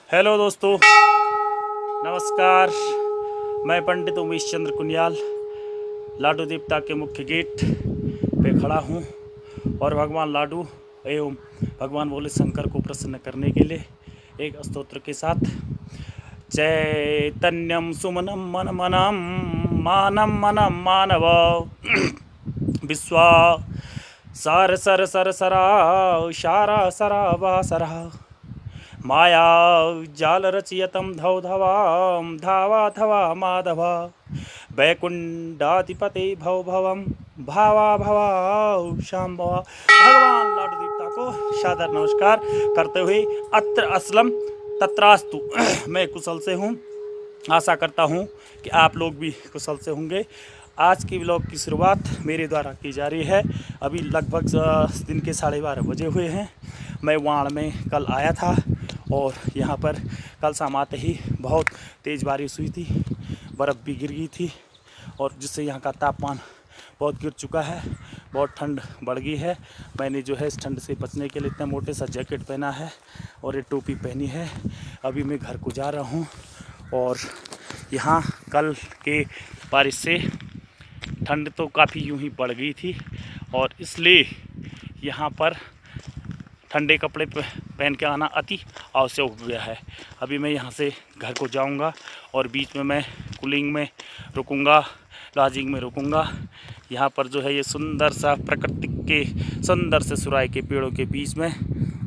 Hello दोस्तों, नमस्कार। मैं पंडित उमेश चंद्र कुनियाल लाडू देवता के मुख्य गेट पे खड़ा हूँ और भगवान लाडू एवं भगवान भोले शंकर को प्रसन्न करने के लिए एक स्तोत्र के साथ चैतन्यम सुमनम मन मनम मानम मनम मानव विश्वा सार सर सर सरा शारा सरा वासरा माया जाल रचियतम धौ धवाम धावा धवा माधव वैकुंडाधिपते भव भवम भावा भवा शाम्भवा। भगवान लाडू देवता को सादर नमस्कार करते हुए अत्र असलम तत्रास्तु मैं कुशल से हूँ। आशा करता हूँ कि आप लोग भी कुशल से होंगे। आज की व्लॉग की शुरुआत मेरे द्वारा की जा रही है। अभी लगभग दिन के 12:30 बजे हुए हैं। मैं वाण में कल आया था और यहाँ पर कल शाम आते ही बहुत तेज़ बारिश हुई थी, बर्फ़ भी गिर गई थी और जिससे यहाँ का तापमान बहुत गिर चुका है। बहुत ठंड बढ़ गई है। मैंने जो है इस ठंड से बचने के लिए इतना मोटे सा जैकेट पहना है और ये टोपी पहनी है। अभी मैं घर को जा रहा हूँ और यहाँ कल के बारिश से ठंड तो काफ़ी यूं ही बढ़ गई थी और इसलिए यहाँ पर ठंडे कपड़े पहन के आना अति आवश्यक हो गया है। अभी मैं यहाँ से घर को जाऊँगा और बीच में मैं कूलिंग में रुकूँगा, लॉजिंग में रुकूँगा। यहाँ पर जो है ये सुंदर सा प्रकृति के सुंदर से सुराय के पेड़ों के बीच में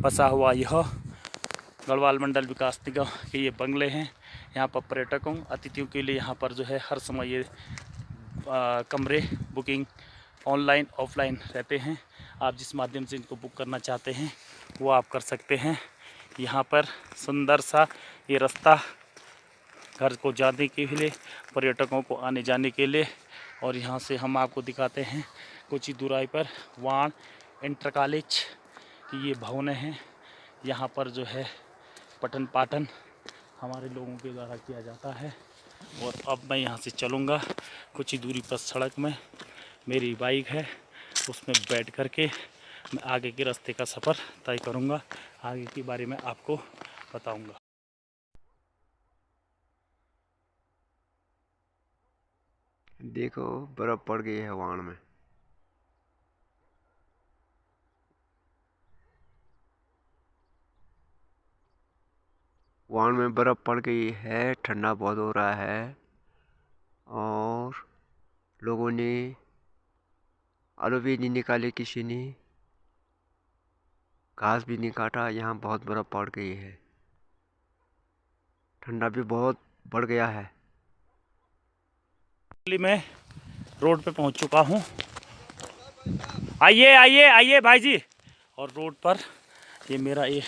बसा हुआ यह गढ़वाल मंडल विकास निगम के ये बंगले हैं। यहाँ पर पर्यटकों अतिथियों के लिए यहाँ पर जो है हर समय ये कमरे बुकिंग ऑनलाइन ऑफलाइन रहते हैं। आप जिस माध्यम से इनको बुक करना चाहते हैं वो आप कर सकते हैं। यहाँ पर सुंदर सा ये रास्ता घर को जाने के लिए, पर्यटकों को आने जाने के लिए। और यहाँ से हम आपको दिखाते हैं कुछ ही दूराई पर वाण इंटर कॉलेज की ये भवन हैं। यहाँ पर जो है पठन पाठन हमारे लोगों के द्वारा किया जाता है। और अब मैं यहाँ से चलूँगा कुछ ही दूरी पर सड़क में मेरी बाइक है, उसमें बैठ कर के मैं आगे के रास्ते का सफ़र तय करूँगा। आगे के बारे में आपको बताऊँगा। देखो बर्फ पड़ गई है वाण में। वाण में बर्फ पड़ गई है, ठंडा बहुत हो रहा है और लोगों ने आलू भी नहीं निकाले, किसी ने घास भी नहीं काटा। यहाँ बहुत बर्फ पड़ गई है, ठंडा भी बहुत बढ़ गया है। मैं रोड पे पहुंच चुका हूं। आइए आइए आइए भाई जी। और रोड पर ये मेरा ये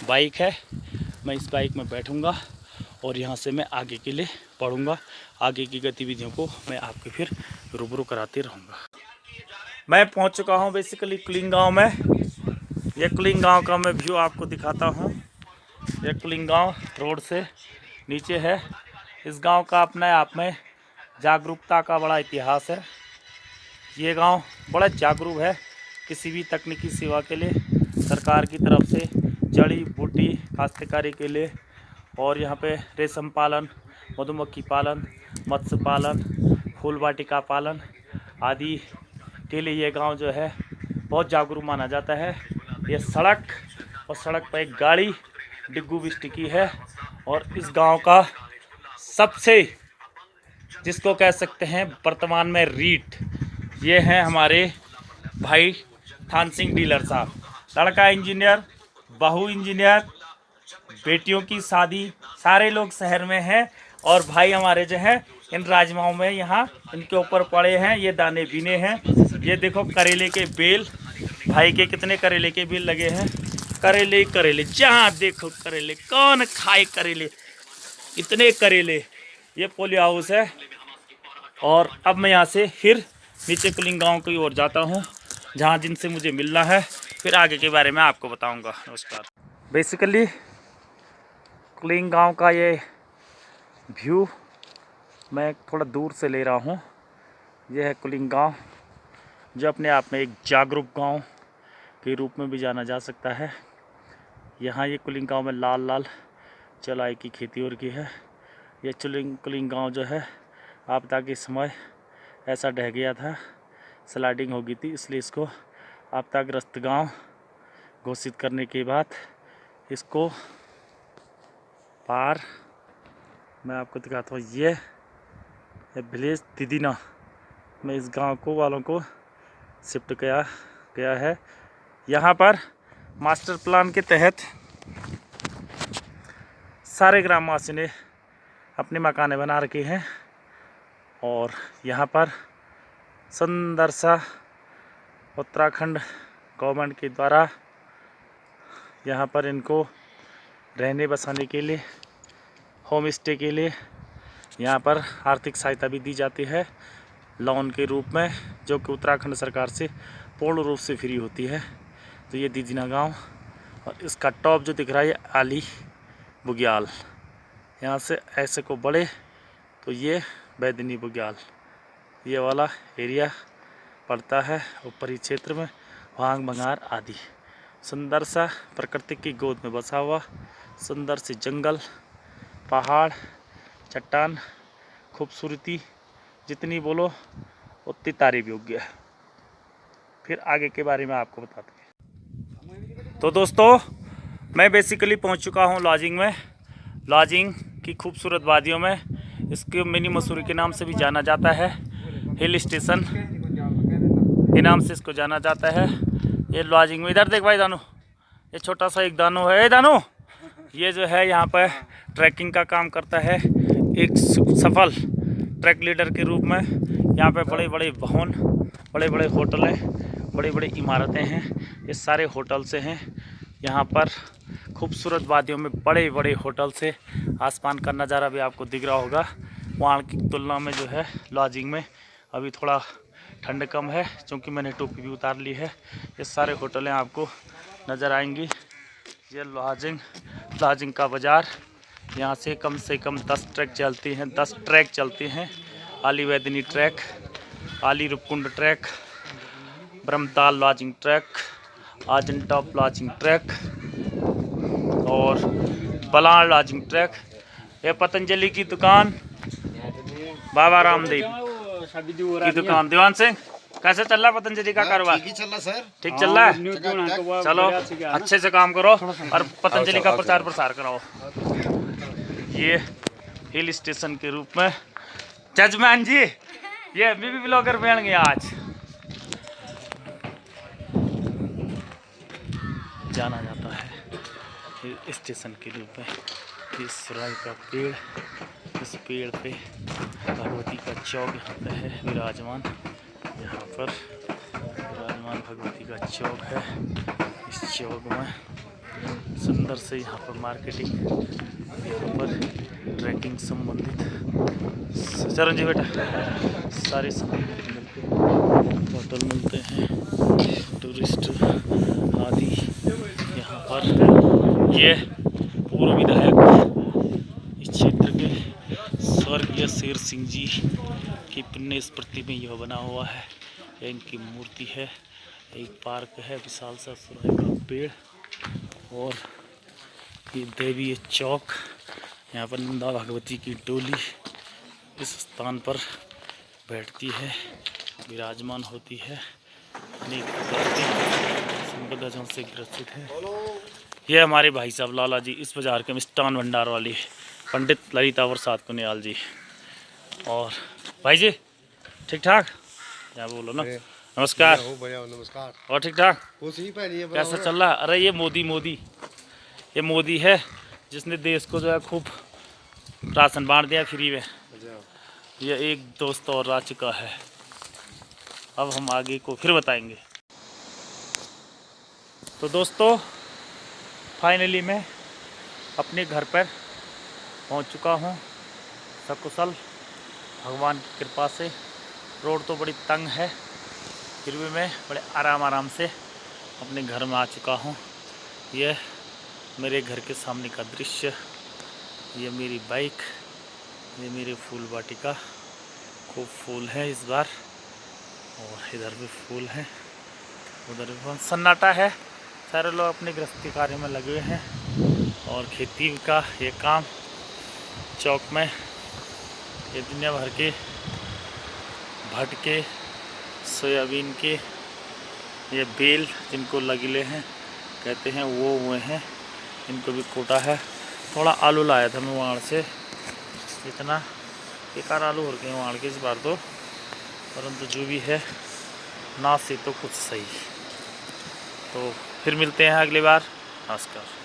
बाइक है। मैं इस बाइक में बैठूंगा और यहाँ से मैं आगे के लिए बढ़ूंगा। आगे की गतिविधियों को मैं आपके फिर रूबरू कराते रहूँगा। मैं पहुँच चुका हूँ बेसिकली कुलिंग गाँव में। ये कुलिंग गाँव का मैं व्यू आपको दिखाता हूँ। ये कुलिंग गाँव रोड से नीचे है। इस गांव का अपने आप में जागरूकता का बड़ा इतिहास है। ये गांव बड़ा जागरूक है किसी भी तकनीकी सेवा के लिए, सरकार की तरफ से जड़ी बूटी काश्तकारी के लिए। और यहाँ पे रेशम पालन, मधुमक्खी पालन, मत्स्य पालन, फूल वाटिका पालन आदि के लिए ये गांव जो है बहुत जागरूक माना जाता है। ये सड़क और सड़क पर एक गाड़ी डिग्गू भी टिकी है। और इस गांव का सबसे जिसको कह सकते हैं वर्तमान में रीट, ये हैं हमारे भाई थान सिंह डीलर साहब। लड़का इंजीनियर, बहू इंजीनियर, बेटियों की शादी, सारे लोग शहर में हैं। और भाई हमारे जो हैं इन राजमाओं में यहाँ इनके ऊपर पड़े हैं, ये दाने बीने हैं। ये देखो करेले के बेल, भाई के कितने करेले के बेल लगे हैं। करेले करेले जहाँ देखो करेले, कौन खाए करेले, इतने करेले। ये पोली हाउस है। और अब मैं यहाँ से फिर नीचे कुलिंग गाँव की ओर जाता हूँ जहाँ जिनसे मुझे मिलना है, फिर आगे के बारे में आपको बताऊँगा। नमस्कार। बेसिकली कुलिंग गाँव का ये व्यू मैं थोड़ा दूर से ले रहा हूँ। यह है कुलिंग गाँव, जो अपने आप में एक जागरूक गाँव के रूप में भी जाना जा सकता है। यहाँ ये कुलिंग गाँव में लाल लाल चलाई की खेती हो रही है। ये कुलिंग गांव जो है आपदा के समय ऐसा ढह गया था, स्लाइडिंग हो गई थी, इसलिए इसको आपदाग्रस्त गांव घोषित करने के बाद इसको पार मैं आपको दिखाता हूँ। ये विलेज तिदिना में इस गांव को वालों को शिफ्ट किया गया है। यहाँ पर मास्टर प्लान के तहत सारे ग्रामवासी ने अपने मकाने बना रखे हैं और यहाँ पर सुंदर सा उत्तराखंड गवर्नमेंट के द्वारा यहाँ पर इनको रहने बसाने के लिए, होम स्टे के लिए यहाँ पर आर्थिक सहायता भी दी जाती है लोन के रूप में, जो कि उत्तराखंड सरकार से पूर्ण रूप से फ्री होती है। तो ये तिदिना गांव और इसका टॉप जो दिख रहा है ये आली बुग्याल, यहाँ से ऐसे को बढ़े तो ये बैदनी बुग्याल ये वाला एरिया पड़ता है ऊपरी क्षेत्र में, भांग भंगार आदि। सुंदर सा प्रकृति की गोद में बसा हुआ सुंदर से जंगल, पहाड़, चट्टान, खूबसूरती जितनी बोलो उतनी तारीफ योग्य है। फिर आगे के बारे में आपको बताते हैं। तो दोस्तों मैं बेसिकली पहुंच चुका हूं लॉजिंग में। लॉजिंग की खूबसूरत वादियों में, इसके मिनी मसूरी के नाम से भी जाना जाता है, हिल स्टेशन के नाम से इसको जाना जाता है। ये लॉजिंग में, इधर देख भाई दानू, ये छोटा सा एक दानू है, दानू ये जो है यहाँ पर ट्रैकिंग का काम करता है, एक सफल ट्रैक लीडर के रूप में। यहाँ पे बड़े बड़े भवन, बड़े बड़े होटलें, बड़ी बड़ी इमारतें हैं, ये सारे होटल से हैं। यहाँ पर खूबसूरत वादियों में बड़े बड़े होटल से आसमान का नज़ारा भी आपको दिख रहा होगा। वहाँ की तुलना में जो है लॉजिंग में अभी थोड़ा ठंड कम है, क्योंकि मैंने टोपी भी उतार ली है। ये सारे होटलें आपको नज़र आएंगी। ये लॉजिंग का बाज़ार, यहाँ से कम 10 ट्रैक चलती हैं। आली वैदनी ट्रैक, आली रुपकुंड ट्रैक, ब्रह्मताल लॉजिंग ट्रैक, आजन टॉप लॉजिंग ट्रैक और बलान लॉजिंग ट्रैक। ये पतंजलि की दुकान, बाबा रामदेव की दुकान। दीवान सिंह, कैसे चल रहा है पतंजलि का कारोबार? ठीक ही चल रहा सर, ठीक चल रहा है। चलो अच्छे से काम करो और पतंजलि का प्रचार प्रसार कराओ। ये हिल स्टेशन के रूप में जजमान जी, ये भी ब्लॉगर बन गया आज। जाना जाता है हिल स्टेशन के रूप में। इस सुराई का पेड़, इस पेड़ पे भगवती का चौक यहाँ पे है विराजमान। यहाँ पर विराजमान भगवती का चौक है। इस चौक में सुंदर से यहाँ पर मार्केटिंग, यहाँ पर ट्रैकिंग संबंधित चरण जी बेटा सारे संबंधित मिलते हैं, होटल मिलते हैं, टूरिस्ट आदि। यहाँ पर ये पूर्व विधायक इस क्षेत्र के स्वर्गीय शेर सिंह जी की पुण्य स्मृति में यह बना हुआ है। इनकी मूर्ति है, एक पार्क है, विशाल सा सुराई का पेड़ और ये देवी चौक। यहाँ पर नंदा भगवती की डोली इस स्थान पर बैठती है, विराजमान होती है। अनेक संपदा से ग्रसित है। ये हमारे भाई साहब लाला जी इस बाजार के मिष्ठान भंडार वाली पंडित ललिता प्रसाद कुनियाल जी। और भाई जी ठीक ठाक, क्या बोलो ना, नमस्कार। भैया नमस्कार। और ठीक ठाक, कैसा चल रहा? अरे ये मोदी है जिसने देश को जो है खूब राशन बांट दिया फ्री में। ये एक दोस्त और आ चुका है, अब हम आगे को फिर बताएंगे। तो दोस्तों फाइनली मैं अपने घर पर पहुंच चुका हूं सकुशल, भगवान की कृपा से। रोड तो बड़ी तंग है, फिर भी मैं बड़े आराम से अपने घर में आ चुका हूं। यह मेरे घर के सामने का दृश्य, ये मेरी बाइक, ये मेरे फूल वाटिका, खूब फूल है इस बार, और इधर भी फूल हैं, उधर भी सन्नाटा है। सारे लोग अपने गृहस्थी कार्य में लगे हुए हैं और खेती का ये काम चौक में ये दुनिया भर के भटके सोयाबीन के ये बेल जिनको लगीले हैं कहते हैं वो हुए हैं, इनको भी कोटा है। थोड़ा आलू लाया था मैं वहाँ से, इतना बेकार आलू हो गए वहाँ के इस बार तो, परंतु जो भी है ना से तो कुछ सही। तो फिर मिलते हैं अगली बार। नमस्कार।